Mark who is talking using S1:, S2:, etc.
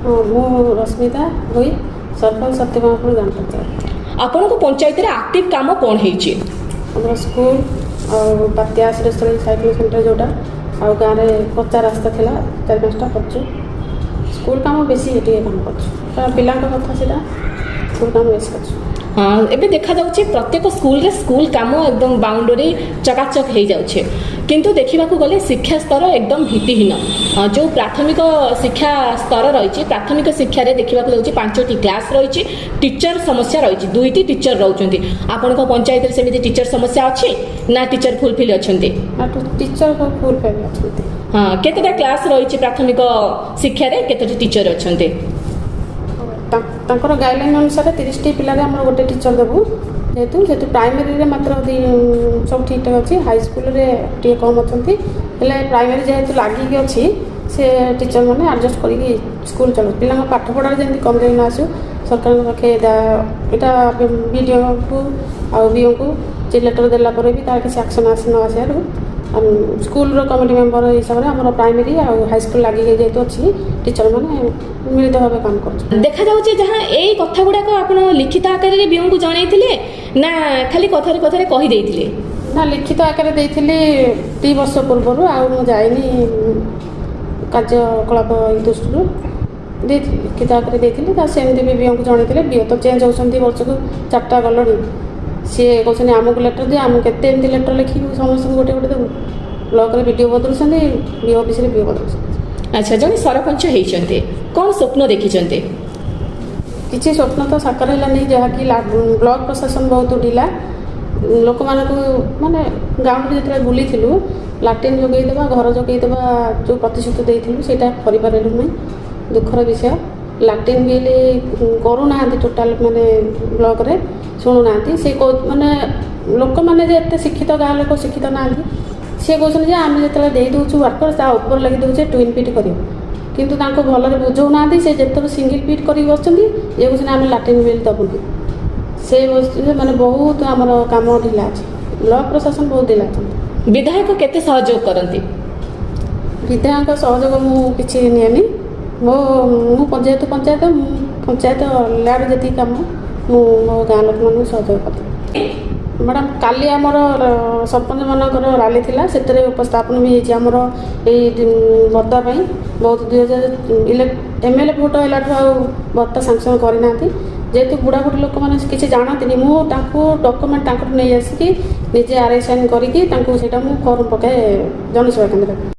S1: ମୁଁ ରଶ୍ମିତା ଭୋଇ ସରପଞ୍ଚ ସତ୍ୟଭାମପୁର ଗ୍ରାମ ପଞ୍ଚାୟତ।
S2: ଆପଣଙ୍କ ପଞ୍ଚାୟତରେ ଆକ୍ଟିଭ କାମ କ'ଣ ହେଇଛି?
S1: ଆମର ସ୍କୁଲ ଆଉ ବାତ୍ୟା ଆଶ୍ରୟସ୍ଥଳୀ ସାଇକେଲ ସେଣ୍ଟର ଯେଉଁଟା ଆଉ ଗାଁରେ କଚ୍ଚା ରାସ୍ତା ଥିଲା 4-5ଟା କରୁଛୁ। ସ୍କୁଲ କାମ ବେଶୀ ଟିକେ କାମ କରୁଛୁ କାରଣ ପିଲାଙ୍କ କଥା ସେଇଟା ସ୍କୁଲ କାମ ବେଶୀ କରୁଛୁ।
S2: ହଁ, ଏବେ ଦେଖାଯାଉଛି ପ୍ରତ୍ୟେକ ସ୍କୁଲରେ ସ୍କୁଲ କାମ ଏକଦମ ବାଉଣ୍ଡରୀ ଚକାଚକ ହେଇଯାଉଛି, କିନ୍ତୁ ଦେଖିବାକୁ ଗଲେ ଶିକ୍ଷା ସ୍ତର ଏକଦମ ଭିତ୍ତିହୀନ। ଯେଉଁ ପ୍ରାଥମିକ ଶିକ୍ଷା ସ୍ତର ରହିଛି, ପ୍ରାଥମିକ ଶିକ୍ଷାରେ ଦେଖିବାକୁ ଯାଉଛି 5ଟି କ୍ଲାସ୍ ରହିଛି, ଟିଚର ସମସ୍ୟା ରହିଛି, 2ଟି ଟିଚର ରହୁଛନ୍ତି। ଆପଣଙ୍କ ପଞ୍ଚାୟତରେ ସେମିତି ଟିଚର ସମସ୍ୟା ଅଛି ନା ଟିଚର ଫୁଲଫିଲ୍ ଅଛନ୍ତି?
S1: ଟିଚର ଫୁଲଫିଲ୍ ଅଛନ୍ତି।
S2: ହଁ, କେତେଟା କ୍ଲାସ୍ ରହିଛି ପ୍ରାଥମିକ ଶିକ୍ଷାରେ, କେତୋଟି ଟିଚର ଅଛନ୍ତି?
S1: ତାଙ୍କର ଗାଇଡ଼ଲାଇନ୍ ଅନୁସାରେ 30ଟି ପିଲାରେ ଆମର ଗୋଟେ ଟିଚର ଦେବୁ। ଯେହେତୁ ପ୍ରାଇମେରୀରେ ମାତ୍ର ସବୁ ଠିକ୍ଠାକ୍ ଅଛି, ହାଇସ୍କୁଲରେ ଟିକେ କମ୍ ଅଛନ୍ତି, ହେଲେ ପ୍ରାଇମେରୀ ଯେହେତୁ ଲାଗିକି ଅଛି ସେ ଟିଚର ମାନେ ଆଡ଼ଜଷ୍ଟ କରିକି ସ୍କୁଲ ଚଳାଉଛି। ପିଲାଙ୍କ ପାଠପଢ଼ାରେ ଯେମିତି କମଜୋରି ନ ଆସୁ ସରକାରଙ୍କ ପାଖେ ଏଇଟା ବିଡ଼ିଓଙ୍କୁ ଆଉ ବିଓଙ୍କୁ ଯେ ଲେଟର ଦେଲା ପରେ ବି ତାର କିଛି ଆକ୍ସନ୍ ନ ଆସିବାରୁ ସ୍କୁଲର କମିଟି ମେମ୍ବର ହିସାବରେ ଆମର ପ୍ରାଇମେରୀ ଆଉ ହାଇସ୍କୁଲ ଲାଗିକି ଯେହେତୁ ଅଛି ଟିଚର ମାନେ ମିଳିତ ଭାବେ କାମ କରୁଛନ୍ତି।
S2: ଦେଖାଯାଉଛି ଯାହା ଏଇ କଥା ଗୁଡ଼ାକ ଆପଣ ଲିଖିତ ଆକାରରେ ବିଓଙ୍କୁ ଜଣାଇଥିଲେ ନା ଖାଲି କଥାରେ କଥାରେ କହିଦେଇଥିଲେ?
S1: ନା, ଲିଖିତ ଆକାରରେ ଦେଇଥିଲି 2 ବର୍ଷ ପୂର୍ବରୁ, ଆଉ ମୁଁ ଯାଇନି କାର୍ଯ୍ୟକଳାପ ଦୃଷ୍ଟିରୁ ଦେଇଥିଲି, ଲିଖିତ ଆକାରରେ ଦେଇଥିଲି। ତା ସେମିତି ବି ବିଓଙ୍କୁ ଜଣାଇଥିଲେ। ବିଓ ତ ଚେଞ୍ଜ ହେଉଛନ୍ତି, ବର୍ଷକୁ 4ଟା ଗଲଣି। ସିଏ କହୁଛନ୍ତି ଆମକୁ ଲେଟର ଦିଅ, ଆମେ କେତେ ଏମିତି ଲେଟର ଲେଖିବୁ, ସମସ୍ତଙ୍କୁ ଗୋଟେ ଗୋଟେ ଦେବୁ। ବ୍ଲକରେ ବିଡ଼ିଓ ବଦଳୁଛନ୍ତି, ବିଓ ଅଫିସରେ ବିଓ ବଦଳୁଛନ୍ତି।
S2: ଆଚ୍ଛା, ଜଣେ ସରପଞ୍ଚ ହେଇଛନ୍ତି, କ'ଣ ସ୍ୱପ୍ନ ଦେଖିଛନ୍ତି?
S1: କିଛି ସ୍ୱପ୍ନ ତ ସାକାର ହେଲାନି, ଯାହାକି ବ୍ଲକ ପ୍ରଶାସନ ବହୁତ ଢିଲା। ଲୋକମାନଙ୍କୁ ମାନେ ଗାଁକୁ ଯେତେବେଳେ ବୁଲିଥିଲୁ ଲାଟ୍ରିନ୍ ଯୋଗାଇଦେବା, ଘର ଯୋଗାଇଦେବା ଯେଉଁ ପ୍ରତିଶ୍ରୁତି ଦେଇଥିଲୁ ସେଇଟା କରିପାରିଲୁ ନାହିଁ। ଦୁଃଖର ବିଷୟ। ଲାଟ୍ରିନ୍ ବିଲ୍ କରୁନାହାନ୍ତି ଟୋଟାଲ, ମାନେ ବ୍ଲକରେ ଶୁଣୁନାହାନ୍ତି। ସେ ମାନେ ଲୋକମାନେ ଯେ ଏତେ ଶିକ୍ଷିତ, ଗାଁ ଲୋକ ଶିକ୍ଷିତ ନାହାନ୍ତି। ସେ କହୁଛନ୍ତି ଯେ ଆମେ ଯେତେବେଳେ ଦେଇ ଦେଉଛୁ ୱାର୍କର ତା ଉପରେ ଲାଗି ଦେଉଛେ ଟ୍ୱିନ୍ ପିଟ୍ କରିବ, କିନ୍ତୁ ତାଙ୍କୁ ଭଲରେ ବୁଝାଉନାହାନ୍ତି। ସେ ଯେତେବେଳେ ସିଙ୍ଗିଲ୍ ପିଟ୍ କରିକି ବସୁଛନ୍ତି, ଇଏ କହୁଛନ୍ତି ଆମେ ଲାଟ୍ରିନ୍ ବିଲ୍ ଦେବୁନି। ସେ ମାନେ ବହୁତ ଆମର କାମ ଢିଲା ଅଛି, ବ୍ଲକ ପ୍ରଶାସନ ବହୁତ ଢିଲା ଅଛନ୍ତି।
S2: ବିଧାୟକ କେତେ ସହଯୋଗ କରନ୍ତି?
S1: ବିଧାୟକଙ୍କ ସହଯୋଗ ମୁଁ କିଛି ନିଏନି। ମୁଁ ପଞ୍ଚାୟତ ଲ୍ୟାଡ୍ ଯେତିକି କାମ ମୁଁ ମୋ ଗାଁ ଲୋକମାନଙ୍କୁ ସହଯୋଗ କରେ। ମ୍ୟାଡ଼ାମ୍, କାଲି ଆମର ସରପଞ୍ଚମାନଙ୍କର ରାଲି ଥିଲା, ସେଥିରେ ଉପସ୍ଥାପନ ବି ହେଇଛି ଆମର ଏଇ ଭତ୍ତା ପାଇଁ। ବହୁତ 2000 MLA ଭୋଟ ହେଲାଠୁ ଆଉ ଭତ୍ତା ସାଂସନ କରିନାହାନ୍ତି। ଯେହେତୁ ବୁଢ଼ାବୁଢ଼ୀ ଲୋକମାନେ କିଛି ଜାଣନ୍ତିନି, ମୁଁ ତାଙ୍କୁ ଡକୁମେଣ୍ଟ ତାଙ୍କଠୁ ନେଇ ଆସିକି ନିଜେ RI ସାଇନ୍ କରିକି ତାଙ୍କୁ ସେଇଟା ମୁଁ ଫର୍ମ ପକାଏ ଜନସେବା କେନ୍ଦ୍ରରେ।